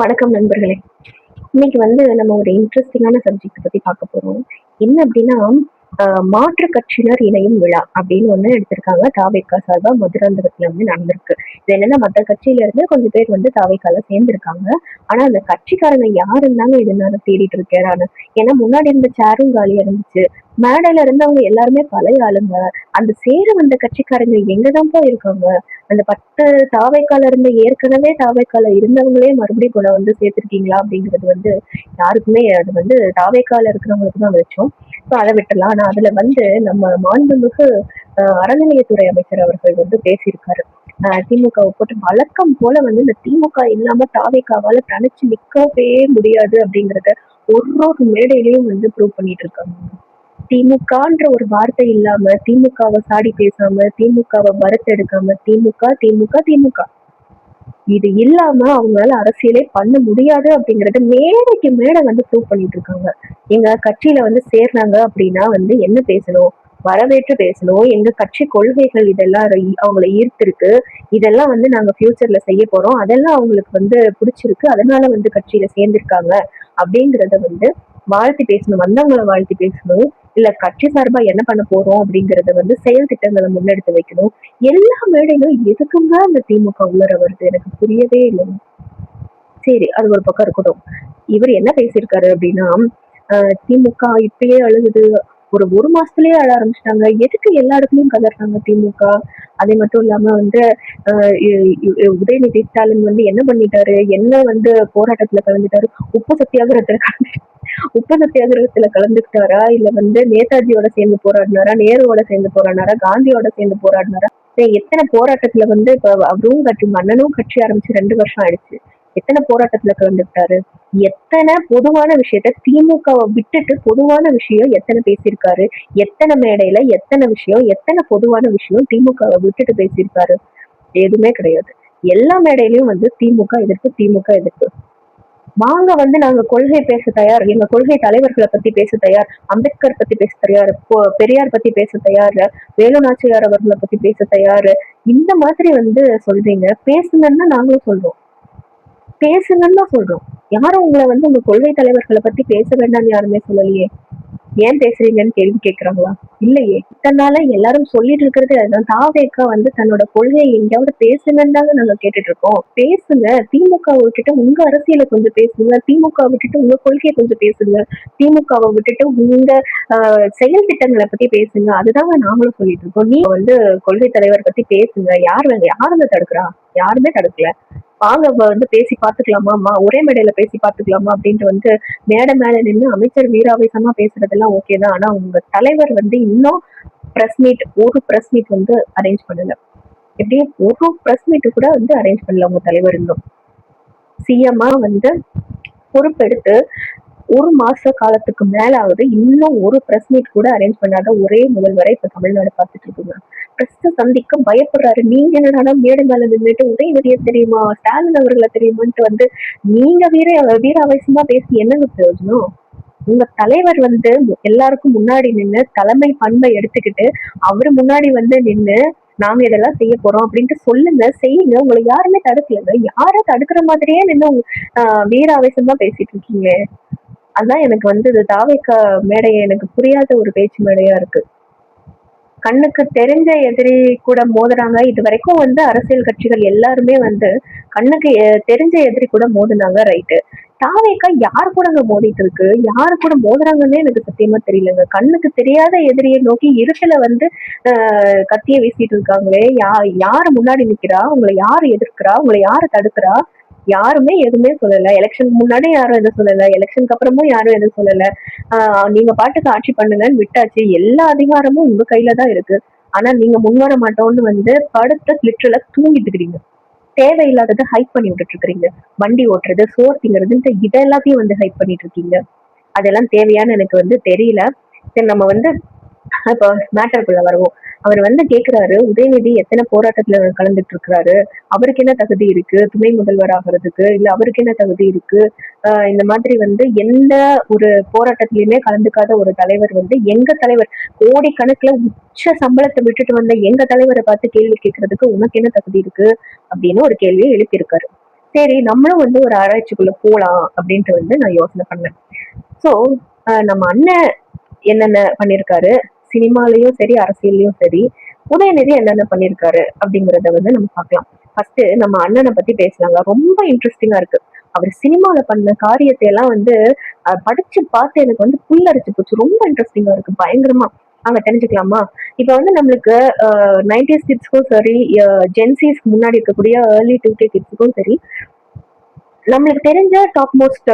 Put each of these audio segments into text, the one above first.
வணக்கம் நண்பர்களே. இன்னைக்கு நம்ம ஒரு இன்ட்ரெஸ்டிங்கான சப்ஜெக்ட் பத்தி பார்க்க போறோம். என்ன அப்படின்னா, மாற்றுக் கட்சியினர் இணையும் விழா அப்படின்னு ஒண்ணு எடுத்திருக்காங்க. தாவேக்கா சார்பா மதுராந்தகத்துல நடந்திருக்கு. இது என்னன்னா, மத்த கட்சியில இருந்து கொஞ்சம் பேர் தாவேக்கால சேர்ந்திருக்காங்க. ஆனா அந்த கட்சிக்காரங்க யாருன்னு தாங்க இது நான் தேடிட்டு இருக்கேன் நானு. ஏன்னா முன்னாடி இருந்த சேரும் காலியா இருந்துச்சு. மேடையில இருந்தவங்க எல்லாருமே பழைய ஆளுங்க. அந்த சேர வந்த கட்சிக்காரங்க எங்கதான்ப்பா இருக்காங்க? அந்த 10 தாவேக்கால இருந்த ஏற்கனவே தாவேக்கால இருந்தவங்களே மறுபடியும் கூட சேர்த்திருக்கீங்களா அப்படிங்கிறது யாருக்குமே அது தாவேக்கால இருக்கிறவங்களுக்கு தான் வச்சோம். ஸோ அதை விட்டுலாம். ஆனா அதுல நம்ம மாண்புமிகு அறநிலையத்துறை அமைச்சர் அவர்கள் பேசியிருக்காரு. திமுகவை போட்டு வழக்கம் போல இந்த திமுக இல்லாம தாவேக்காவால தனிச்சு நிக்கவே முடியாது அப்படிங்கறத ஒரு மேடையிலையும் ப்ரூவ் பண்ணிட்டு இருக்காங்க. திமுகன்ற ஒரு வார்த்தை இல்லாம, திமுகவை சாடி பேசாம, திமுகவை வறுத்தெடுக்காம, திமுக திமுக திமுக இது இல்லாம அவங்களால அரசியலே பண்ண முடியாது அப்படிங்கறத மேடைக்கு மேடை ப்ரூவ் பண்ணிட்டு இருக்காங்க. எங்க கட்சியில சேர்றாங்க அப்படின்னா என்ன பேசணும், வரவேற்று பேசணும். எங்க கட்சி கொள்கைகள் இதெல்லாம் அவங்களை ஈர்த்திருக்கு. இதெல்லாம் நாங்க ஃபியூச்சர்ல செய்ய போறோம். அதெல்லாம் அவங்களுக்கு பிடிச்சிருக்கு. அதனால கட்சியில சேர்ந்திருக்காங்க அப்படிங்கறத வாழ்த்தி பேசணும். வந்தவங்களை வாழ்த்தி பேசணும். இல்ல கட்சி சார்பா என்ன பண்ண போறோம் அப்படிங்கறத செயல் திட்டங்களை முன்னெடுத்து வைக்கணும். எல்லா மேடையிலும் எதுக்குங்க அந்த திமுக உள்ளர வருது? எனக்கு புரியவே இல்லை. சரி, அது ஒரு பக்கம் இருக்கட்டும். இவர் என்ன பேசியிருக்காரு அப்படின்னா, திமுக இப்பயே அழுகுது, ஒரு மாசத்துலயே அழ ஆரம்பிச்சிட்டாங்க. எதுக்கு எல்லா இடத்துலயும் கதறாங்க திமுக? அது மட்டும் இல்லாம உதயநிதி ஸ்டாலின் என்ன பண்ணிட்டாரு? என்ன போராட்டத்துல கலந்துட்டாரு? உப்பு சத்தியாகிரகத்துல உப்பு சத்தியாகிரகத்துல கலந்துக்கிட்டாரா? இல்ல நேதாஜியோட சேர்ந்து போராடினாரா? நேருவோட சேர்ந்து போராடினாரா? காந்தியோட சேர்ந்து போராடினாரா? எத்தனை போராட்டத்துல இப்ப அவரும் கட்சி மன்னனும் கட்சி ஆரம்பிச்சு 2 வருஷம் ஆயிடுச்சு. எத்தனை போராட்டத்துல கலந்துக்கிட்டாரு? எத்தனை பொதுவான விஷயத்த திமுகவை விட்டுட்டு பொதுவான விஷயம் எத்தனை பேசியிருக்காரு? எத்தனை மேடையில எத்தனை விஷயம், எத்தனை பொதுவான விஷயம் திமுகவை விட்டுட்டு பேசியிருக்காரு? எதுவுமே கிடையாது. எல்லா மேடையிலயும் திமுக எதிர்ப்பு, திமுக எதிர்ப்பு. வாங்க நாங்க கொள்கை பேச தயார், எங்க கொள்கை தலைவர்களை பத்தி பேச தயார், அம்பேத்கர் பத்தி பேச தயார், பெரியார் பத்தி பேச தயார், வேலு நாச்சியார் அவர்களை பத்தி பேச தயார். இந்த மாதிரி சொல்றீங்க. பேசுங்கன்னா நாங்களும் சொல்றோம், பேசுங்கன்னு தான் சொல்றோம். யாரும் உங்களை உங்க கொள்கை தலைவர்களை பத்தி பேச வேண்டாம்னு யாருமே சொல்லலையே. ஏன் பேசுறீங்கன்னு கேள்வி கேட்கறாங்களா? இல்லையே. இத்தனால எல்லாரும் சொல்லிட்டு இருக்கிறது அதுதான். தாவேக்கா தன்னோட கொள்கையை எங்கேயாவது பேசுங்கன்னு தாங்க நாங்க கேட்டுட்டு இருக்கோம். பேசுங்க. திமுக விட்டுட்டு உங்க அரசியலை கொஞ்சம் பேசுங்க. திமுக விட்டுட்டு உங்க கொள்கையை கொஞ்சம் பேசுங்க. திமுகவை விட்டுட்டு உங்க செயல் திட்டங்களை பத்தி பேசுங்க. அதுதாங்க நாங்களும் சொல்லிட்டு இருக்கோம். நீ கொள்கை தலைவர் பத்தி பேசுங்க. யாருங்க தடுக்கிறா? யாருமே தடுக்கல. வாங்க பேசி பாத்துக்கலாமா, ஒரே மேடையில பேசி பாத்துக்கலாமா அப்படின்ட்டு மேடை மேல நின்று அமைச்சர் வீராவேசமா பேசுறதெல்லாம் ஓகேதான். ஆனா உங்க தலைவர் இன்னும் ஒரு பிரஸ் மீட் அரேஞ்ச் பண்ணல. எப்படி ஒரு பிரஸ் மீட் கூட அரேஞ்ச் பண்ணல உங்க தலைவர். இன்னும் சிஎம்மா பொறுப்பெடுத்து 1 மாச காலத்துக்கு மேல ஆகுது. இன்னும் ஒரு பிரஸ் மீட் கூட அரேஞ்ச் பண்ணாத ஒரே முதல்வரை இப்ப தமிழ்நாடு பார்த்துட்டு இருக்குங்க. பிரஸ் சந்திக்க பயப்படுறாரு. நீங்க என்னடா மேடை மேல நின்றுட்டு உதயநிதியை தெரியுமா, ஸ்டாலின் அவர்களை தெரியுமான்ட்டு நீங்க வீராவேசமா பேசி என்னங்க பிரயோஜனம்? உங்க தலைவர் எல்லாருக்கும் முன்னாடி நின்று தலைமை பண்பை எடுத்துக்கிட்டு அவரு முன்னாடி நின்று நாங்க இதெல்லாம் செய்ய போறோம் அப்படின்ட்டு சொல்லுங்க, செய்யுங்க. உங்களை யாருமே தடுக்கலங்க. யாரும் தடுக்கிற மாதிரியே நின்று வீராவேசமா பேசிட்டு இருக்கீங்க. அதான் எனக்கு இது தாவேக்கா மேடையை எனக்கு புரியாத ஒரு பேச்சு மேடையா இருக்கு. கண்ணுக்கு தெரிஞ்ச எதிரி கூட மோதுறாங்க. இது வரைக்கும் அரசியல் கட்சிகள் எல்லாருமே கண்ணுக்கு தெரிஞ்ச எதிரி கூட மோதுனாங்க, ரைட்டு. தாவேக்கா யார் கூடங்க மோதிட்டு இருக்கு? யாரு கூட மோதுறாங்கன்னே எனக்கு சத்தியமா தெரியலங்க. கண்ணுக்கு தெரியாத எதிரியை நோக்கி இருட்டுல கத்திய வீசிட்டு இருக்காங்களே. யாரு முன்னாடி நிக்கிறா? உங்களை யாரு எதிர்க்கிறா? உங்களை யாரு தடுக்கிறா? யாருமே எதுவுமே சொல்லல. எலெக்ஷனுக்கு முன்னாடி யாரும் எதுவும் சொல்லல, எலெக்ஷனுக்கு அப்புறமும் யாரும் எதுவும் சொல்லல. நீங்க பாட்டுக்கு ஆட்சி பண்ணுங்கன்னு விட்டாச்சு. எல்லா அதிகாரமும் உங்க கையில தான் இருக்கு. ஆனா நீங்க முன்வர மாட்டோம்னு படுத்த லிட்டரலா தூங்கிட்டு இருக்கிறீங்க. தேவையில்லாததை ஹைப் பண்ணி விட்டுட்டு இருக்கிறீங்க. வண்டி ஓட்டுறது, சோறு திங்கிறதுன்ட்டு இதை எல்லாத்தையும் ஹைப் பண்ணிட்டு இருக்கீங்க. அதெல்லாம் தேவையான்னு எனக்கு தெரியல. சரி, நம்ம இப்போ மேட்டருக்குள்ள வருவோம். அவர் கேக்குறாரு, உதயநிதி எத்தனை போராட்டத்துல கலந்துட்டு இருக்கிறாரு, அவருக்கு என்ன தகுதி இருக்கு துணை முதல்வர் ஆகிறதுக்கு, இல்ல அவருக்கு என்ன தகுதி இருக்கு? இந்த மாதிரி எந்த ஒரு போராட்டத்திலயுமே கலந்துக்காத ஒரு தலைவர் எங்க தலைவர் கோடிக்கணக்குல உச்ச சம்பளத்தை விட்டுட்டு வந்த எங்க தலைவரை பார்த்து கேள்வி கேட்கறதுக்கு உனக்கு என்ன தகுதி இருக்கு அப்படின்னு ஒரு கேள்வியை எழுப்பியிருக்காரு. சரி நம்மளும் வந்து ஒரு ஆராய்ச்சிக்குள்ள போலாம் அப்படின்ட்டு வந்து நான் யோசனை பண்ணேன். ஸோ நம்ம அண்ணன் என்னென்ன பண்ணியிருக்காரு, சினிமாலயும் சரி, அரசியல்லயும் சரி, உதயநிதி என்னென்ன பண்ணியிருக்காரு அப்படிங்கிறத வந்து நம்ம பார்க்கலாம். ஃபர்ஸ்ட் நம்ம அண்ணனை பத்தி பேசலாங்க. ரொம்ப இன்ட்ரெஸ்டிங்கா இருக்கு. அவர் சினிமால பண்ண காரியத்தை எல்லாம் வந்து படிச்சு பார்த்து எனக்கு வந்து புல்லரிச்சு போச்சு. ரொம்ப இன்ட்ரெஸ்டிங்கா இருக்கு, பயங்கரமா. அங்க தெரிஞ்சுக்கலாமா? இப்ப வந்து நம்மளுக்கு 90s கிட்ஸ்க்கும் சரி, ஜென்சிஸ்க்கு முன்னாடி இருக்கக்கூடிய ஏர்லி 2K கிட்ஸுக்கும் சரி, நம்மளுக்கு தெரிஞ்ச டாப் மோஸ்ட்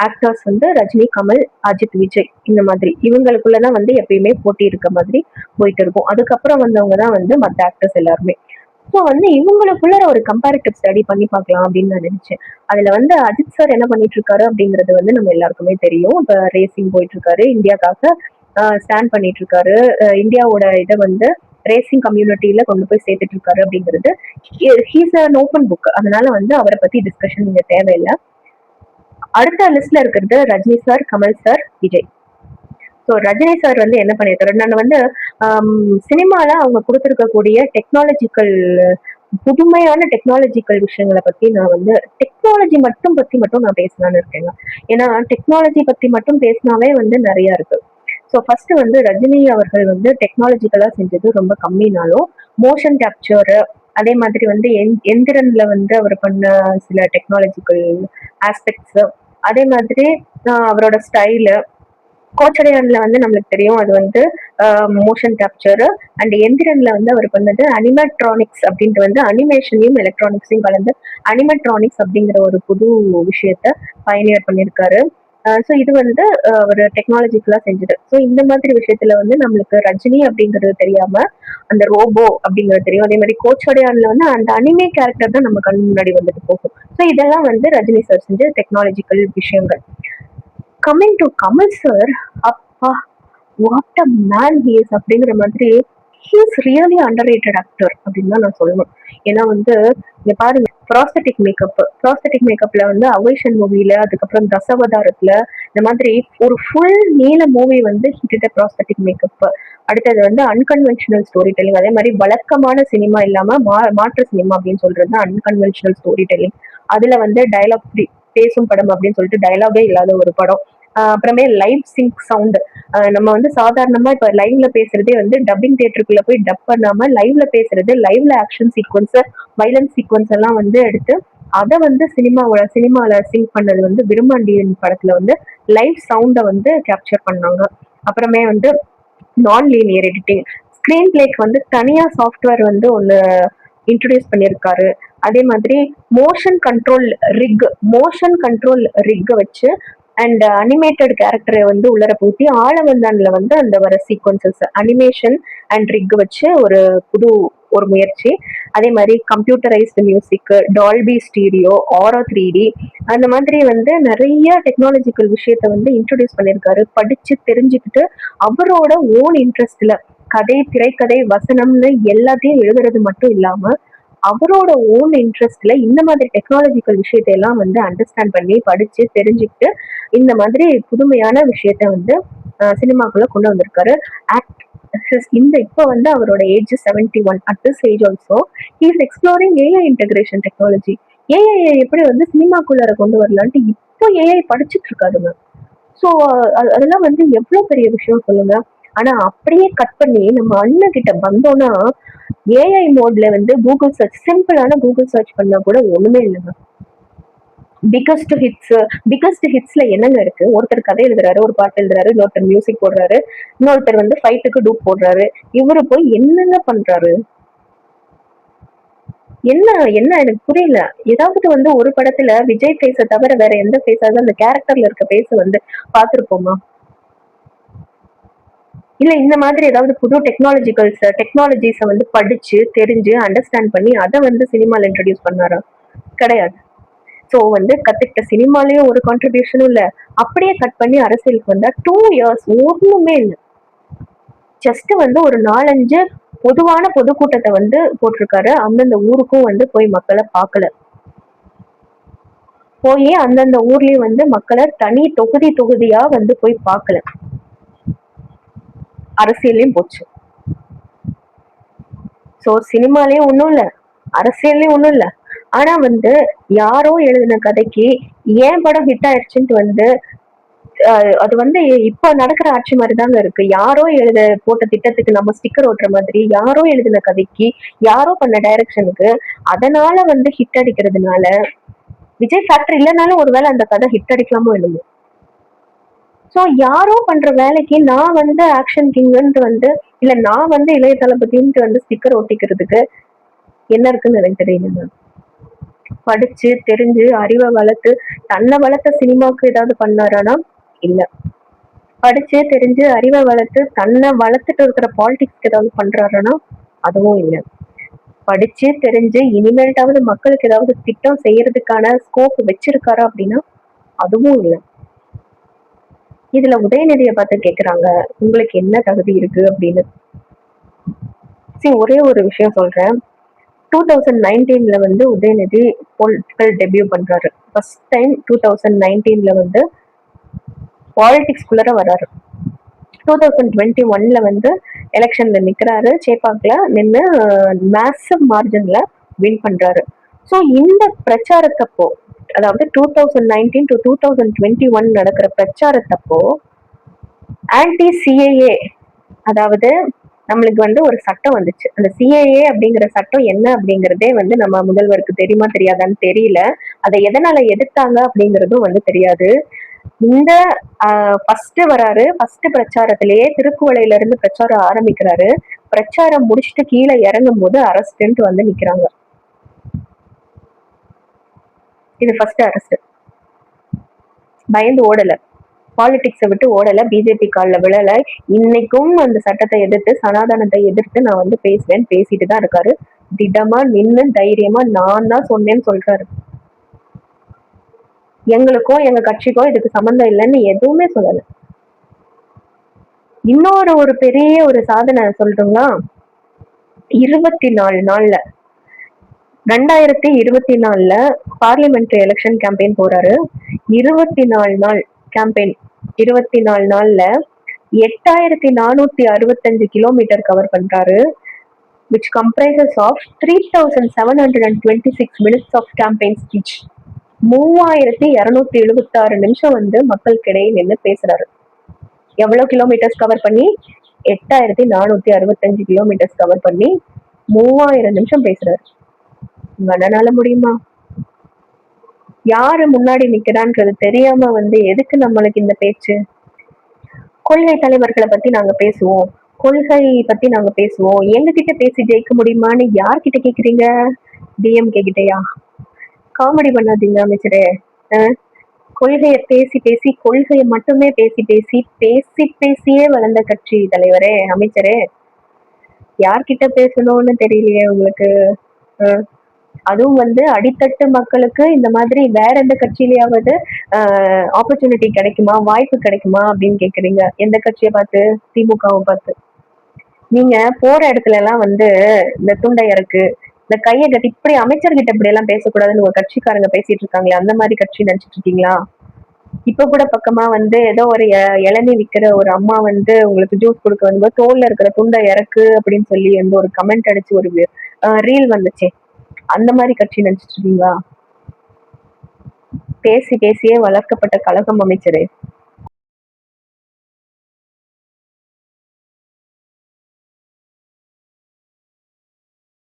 ஆக்டர்ஸ் வந்து ரஜினி, கமல், அஜித், விஜய், இந்த மாதிரி இவங்களுக்குள்ளதான் வந்து எப்பயுமே போட்டி இருக்க மாதிரி போயிட்டு இருக்கும். அதுக்கப்புறம் வந்தவங்க தான் வந்து மற்ற ஆக்டர்ஸ் எல்லாருமே. ஸோ வந்து இவங்களுக்குள்ள ஒரு கம்பேரிட்டிவ் ஸ்டடி பண்ணி பார்க்கலாம் அப்படின்னு நான் நினைச்சேன். அதுல வந்து அஜித் சார் என்ன பண்ணிட்டு இருக்காரு அப்படிங்கிறது வந்து நம்ம எல்லாருக்குமே தெரியும். இப்ப ரேசிங் போயிட்டு இருக்காரு, இந்தியாக்காக ஸ்டாண்ட் பண்ணிட்டு இருக்காரு. இந்தியாவோட இதை வந்து ரேசிங் கம்யூனிட்டியில கொண்டு போய் சேர்த்துட்டு இருக்காரு அப்படிங்கிறது ஹீஸ் அன் ஓப்பன் புக். அதனால வந்து அவரை பத்தி டிஸ்கஷன் இங்க தேவையில்லை. அடுத்த லிஸ்ட்ல இருக்கிறது Rajini sir, Kamal sir, Vijay. So Rajini sir வந்து என்ன பண்ணியிருக்காரு, நான் வந்து சினிமால அவங்க கொடுத்துருக்கக்கூடிய டெக்னாலஜிக்கல் புதுமையான டெக்னாலஜிக்கல் விஷயங்களை பத்தி நான் வந்து டெக்னாலஜி மட்டும் நான் பேசலான்னு இருக்கேங்க. ஏன்னா டெக்னாலஜி பத்தி மட்டும் பேசினாவே வந்து நிறைய இருக்கு. ஸோ ஃபர்ஸ்ட் வந்து ரஜினி அவர்கள் வந்து டெக்னாலஜிக்கலா செஞ்சது ரொம்ப கம்மினாலும் மோஷன் கேப்சர், அதே மாதிரி வந்து எந்திரன்ல வந்து அவர் பண்ண சில டெக்னாலஜிக்கல் ஆஸ்பெக்ட்ஸ், அதே மாதிரி அவரோட ஸ்டைலு, கோச்சடையான்ல வந்து நம்மளுக்கு தெரியும் அது வந்து மோஷன் கேப்சர், அண்ட் எந்திரன்ல வந்து அவர் பண்ணது அனிமேட்ரானிக்ஸ் அப்படின்ட்டு வந்து அனிமேஷனையும் எலக்ட்ரானிக்ஸையும் கலந்து அனிமேட்ரானிக்ஸ் அப்படிங்கிற ஒரு புது விஷயத்த பயனியர் பண்ணியிருக்காரு. ஸோ இது வந்து ஒரு டெக்னாலஜிக்கலா செஞ்சது. ஸோ இந்த மாதிரி விஷயத்துல வந்து நம்மளுக்கு ரஜினி அப்படிங்கிறது தெரியாம அந்த ரோபோ அப்படிங்கிறது தெரியும். அதே மாதிரி கோச்சடையான்ல வந்து அந்த அனிமே கேரக்டர் தான் நம்ம கண் முன்னாடி வந்துட்டு போகும். ஸோ இதெல்லாம் வந்து ரஜினி சார் செஞ்ச டெக்னாலஜிக்கல் விஷயங்கள். கம்மிங் டு கமல் சார், அப்பா what a man he is அப்படிங்கிற மாதிரி he is really under rated actor அப்படின்னு தான் நான் சொல்லணும். ஏன்னா வந்து இங்க பாருங்க, ப்ராஸ்தட்டிக் மேக்கப்ல வந்து அவைஷன் மூவில, அதுக்கப்புறம் தசவதாரத்துல, இந்த மாதிரி ஒரு ஃபுல் நீல மூவி வந்து ஹிட்ட ப்ராஸ்தட்டிக் மேக்கப். அடுத்தது வந்து அன்கன்வென்ஷனல் ஸ்டோரி டெல்லிங். அதே மாதிரி வழக்கமான சினிமா இல்லாம மாற்று சினிமா அப்படின்னு சொல்றது அன்கன்வென்ஷனல் ஸ்டோரி டெல்லிங். அதுல வந்து டயலாக் பேசும் படம் அப்படின்னு சொல்லிட்டு டயலாகே இல்லாத ஒரு படம். அப்புறமே லைவ் சிங்க் சவுண்ட். நம்ம வந்து சாதாரணமா இப்ப லைவ்ல பேசுறதே வந்து டப்பிங் தியேட்டருக்குள்ள போய் டப் பண்ணாம லைவ்ல பேசுறது, லைவ்ல ஆக்ஷன் சீக்வன்ஸ், வைலன்ஸ் சீக்வன்ஸ் எல்லாம் வந்து எடுத்து அதை வந்து சினிமால சிங்க் பண்ணது வந்து விருமாண்டியன் படத்துல வந்து லைவ் சவுண்ட வந்து கேப்சர் பண்ணாங்க. அப்புறமே வந்து நான் லீனியர் எடிட்டிங், ஸ்கிரீன் பிளேக்கு வந்து தனியா சாஃப்ட்வேர் வந்து ஒன்னு இன்ட்ரடியூஸ் பண்ணியிருக்காரு. அதே மாதிரி மோஷன் கண்ட்ரோல் ரிக் வச்சு அண்ட் அனிமேட்டட் கேரக்டரை வந்து உள்ளர பூத்தி ஆழவந்தான்ல வந்து அந்த வர சீக்வன்சஸ் அனிமேஷன் அண்ட் ரிக் வச்சு ஒரு முயற்சி. அதே மாதிரி கம்ப்யூட்டரைஸ்டு மியூசிக், டால்பி ஸ்டீரியோ, ஆரோ 3D, அந்த மாதிரி வந்து நிறைய டெக்னாலஜிக்கல் விஷயத்த வந்து இன்ட்ரடியூஸ் பண்ணியிருக்காரு. படிச்சு தெரிஞ்சுக்கிட்டு அவரோட ஓன் இன்ட்ரெஸ்ட்ல கதை, திரைக்கதை, வசனம்னு எல்லாத்தையும் எழுதுறது மட்டும் இல்லாம அவரோட ஓன் இன்ட்ரெஸ்ட்ல இந்த மாதிரி டெக்னாலஜிக்கல் விஷயத்தை எல்லாம் வந்து அண்டர்ஸ்டாண்ட் பண்ணி படிச்சு தெரிஞ்சுக்கிட்டு இந்த மாதிரி புதுமையான விஷயத்த வந்து சினிமாக்குள்ள கொண்டு வந்திருக்காரு. இந்த இப்போ வந்து அவரோட age 71. At this age also he is exploring AI integration technology. AI எப்படி வந்து சினிமாக்குள்ளார கொண்டு வரலான்ட்டு இப்போ ஏஐ படிச்சுட்டு இருக்காருங்க. ஸோ அதெல்லாம் வந்து எவ்வளவு பெரிய விஷயம் சொல்லுங்க. ஆனா அப்படியே கட் பண்ணி நம்ம அண்ணன் கிட்ட வந்தோம்னா ஏஐ மோட்ல வந்து கூகுள் சர்ச், சிம்பிளான கூகுள் சர்ச் பண்ணா கூட ஒண்ணுமே இல்லைங்க. பிகஸ்ட் ஹிட்ஸ்ல என்னங்க இருக்கு? ஒருத்தர் கதை எழுதுறாரு, ஒரு பாட்டு எழுதுறாரு, இன்னொருத்தர் மியூசிக் போடுறாரு, இன்னொருத்தர் வந்து ஃபைட்டுக்கு டூப் போடுறாரு. இவரு போய் என்னங்க பண்றாரு? என்ன என்ன எனக்கு புரியல. ஏதாவது வந்து ஒரு படத்துல விஜய் பேச தவிர வேற எந்த பேசாவது அந்த கேரக்டர்ல இருக்க பேச வந்து பாத்துருப்போமா? இல்ல இந்த மாதிரி ஏதாவது புது டெக்னாலஜிஸ வந்து படிச்சு தெரிஞ்சு அண்டர்ஸ்டாண்ட் பண்ணி அதை வந்து சினிமால இன்ட்ரடியூஸ் பண்ணாரா? கிடையாது. ஸோ வந்து கத்துக்கிட்ட சினிமாலயும் ஒரு கான்ட்ரிபியூஷனும் இல்ல. அப்படியே கட் பண்ணி அரசியலுக்கு வந்தா 2 years ஒண்ணுமே இல்லை. ஜஸ்ட் வந்து ஒரு 4-5 பொதுவான பொதுக்கூட்டத்தை வந்து போட்டிருக்காரு. அந்தந்த ஊருக்கும் வந்து போய் மக்களை பார்க்கல. போய் அந்தந்த ஊர்லயும் வந்து மக்களை தனி தொகுதியா வந்து போய் பார்க்கல. அரசியலையும் போச்சு. ஸோ சினிமாலயும் ஒன்றும் இல்லை, அரசியல்லையும் ஒன்றும் இல்லை. ஆனா வந்து யாரோ எழுதின கதைக்கு ஏன் படம் ஹிட் ஆயிடுச்சுன்ட்டு வந்து அது வந்து இப்ப நடக்கிற ஆட்சி மாதிரிதாங்க இருக்கு. யாரோ போட்ட திட்டத்துக்கு நம்ம ஸ்டிக்கர் ஓட்டுற மாதிரி, யாரோ எழுதின கதைக்கு, யாரோ பண்ண டைரக்ஷனுக்கு, அதனால வந்து ஹிட் அடிக்கிறதுனால விஜய் ஃபேக்டர் இல்லைனாலும் ஒருவேளை அந்த கதை ஹிட் அடிக்கலாமோ என்னமோ. சோ யாரோ பண்ற வேலைக்கு நான் வந்து ஆக்ஷன் கிங்ன்ட்டு வந்து இல்ல நான் வந்து இளைய தளபதின்ட்டு வந்து ஸ்டிக்கர் ஒட்டிக்கிறதுக்கு என்ன இருக்குன்னு எனக்கு தெரியல. படிச்சு தெரிஞ்சு அறிவை வளர்த்து தன்னை வளர்த்த சினிமாவுக்கு ஏதாவது பண்ணாரானா இல்ல. படிச்சு தெரிஞ்சு அறிவை வளர்த்து தன்னை வளர்த்துட்டு இருக்கிற பாலிடிக்ஸ்க்கு ஏதாவது பண்றாருன்னா அதுவும் இல்ல. படிச்சு தெரிஞ்சு இனிமேல்ட்டாவது மக்களுக்கு ஏதாவது திட்டம் செய்யறதுக்கான ஸ்கோப் வச்சிருக்காரா அப்படின்னா அதுவும் இல்ல. இதுல உதயநிதியை பார்த்து கேக்குறாங்க உங்களுக்கு என்ன தகுதி இருக்கு அப்படின்னு. சரி, ஒரே ஒரு விஷயம் சொல்றேன். 2019 வந்து உதயநிதி பொலிட்டிக்கல் டெபியூ பண்றாரு. ஃபர்ஸ்ட் டைம் 2019 வந்து பாலிடிக்ஸ்குள்ளர வராரு. 2021 வந்து எலெக்ஷன்ல நிக்கிறாரு. சேப்பாக்ல நின்று மேசிவ் மார்ஜின்ல வின் பண்றாரு. ஸோ இந்த பிரச்சாரத்தப்போ, அதாவது 2019 to 2021 நடக்கிற பிரச்சாரத்தப்போ ஆன்டி சிஏஏ, அதாவது நம்மளுக்கு வந்து ஒரு சட்டம் வந்துச்சு. அந்த சிஏஏ அப்படிங்கிற சட்டம் என்ன அப்படிங்கறதே வந்து நம்ம முதல்வருக்கு தெரியுமா தெரியாதான்னு தெரியல. அதை எதனால எதிர்த்தாங்க அப்படிங்கறதும் வந்து தெரியாது. இந்த ஃபர்ஸ்ட் வராரு. ஃபர்ஸ்ட் பிரச்சாரத்திலேயே திருக்குவளையில இருந்து பிரச்சாரம் ஆரம்பிக்கிறாரு. பிரச்சாரம் முடிச்சுட்டு கீழே இறங்கும் போது அரெஸ்ட் வந்து நிக்கிறாங்க. இது ஃபர்ஸ்ட் அரெஸ்ட். பயந்து ஓடல, பாலிடிக்ஸை விட்டு ஓடல, பிஜேபி காலில் விழல. இன்னைக்கும் அந்த சட்டத்தை எதிர்த்து, சனாதனத்தை எதிர்த்து நான் வந்து பேசுவேன், பேசிட்டு தான் இருக்காரு. திடமா நின்று தைரியமா நான் தான் சொன்னேன்னு சொல்றாரு. எங்களுக்கோ எங்க கட்சிக்கோ இதுக்கு சம்பந்தம் இல்லைன்னு எதுவுமே சொல்லல. இன்னொரு ஒரு பெரிய ஒரு சாதனை சொல்றோம்னா, 24 நாள்ல 2024 பார்லிமெண்ட்ரி எலெக்ஷன் கேம்பெயின் போறாரு. 24 நாள் கேம்பெயின், 24 நாள்ல 8465 கிலோமீட்டர் கவர் பண்றாரு. which comprises of 3726 minutes of campaign speech. 3276 நிமிஷம் வந்து மக்களுக்கிடையே நின்று பேசுறாரு. எவ்வளவு கிலோமீட்டர்ஸ் கவர் பண்ணி? 8465 கிலோமீட்டர்ஸ் கவர் பண்ணி 3000 நிமிஷம் பேசுறாரு. மனநாள முடியுமா? யாரு முன்னாடி நிக்கிறான்றது தெரியாம வந்து எதுக்கு நம்மளுக்கு இந்த பேச்சு? கொள்கை தலைவர்களை பத்தி நாங்க பேசுவோம், கொள்கை பத்தி நாங்க பேசுவோம், எங்க கிட்ட பேசி ஜெயிக்க முடியுமான்னு யார்கிட்ட கேக்குறீங்க? டிஎம்கே கிட்டயா? காமெடி பண்ணாதீங்க அமைச்சரே. கொள்கையை பேசி பேசி, கொள்கையை மட்டுமே பேசி பேசி பேசி பேசியே வளர்ந்த கட்சி தலைவரே, அமைச்சரே, யார்கிட்ட பேசணும்னு தெரியலையே உங்களுக்கு? அதுவும் வந்து அடித்தட்டு மக்களுக்கு இந்த மாதிரி வேற எந்த கட்சியிலயாவது ஆப்பர்ச்சுனிட்டி கிடைக்குமா, வாய்ப்பு கிடைக்குமா அப்படின்னு கேக்குறீங்க. எந்த கட்சியை பார்த்து? திமுகவை பார்த்து. நீங்க போற இடத்துல எல்லாம் வந்து இந்த துண்டை இறக்கு, இந்த கையை கட்டி, இப்படி அமைச்சர்கிட்ட இப்படி எல்லாம் பேசக்கூடாதுன்னு ஒரு கட்சிக்காரங்க பேசிட்டு இருக்காங்களே, அந்த மாதிரி கட்சி நினைச்சிட்டு இருக்கீங்களா? இப்ப கூட பக்கமா வந்து ஏதோ ஒரு இளநீ விற்கிற ஒரு அம்மா வந்து உங்களுக்கு ஜூஸ் கொடுக்க வரும்போது தோல்ல இருக்கிற துண்டை இறக்கு அப்படின்னு சொல்லி வந்து ஒரு கமெண்ட் அடிச்சு ஒரு ரீல் வந்துச்சே, அந்த மாதிரி கட்சி நினைச்சிட்டு இருக்கீங்களா? பேசி பேசியே வளர்க்கப்பட்ட கழகம் அமைச்சரே.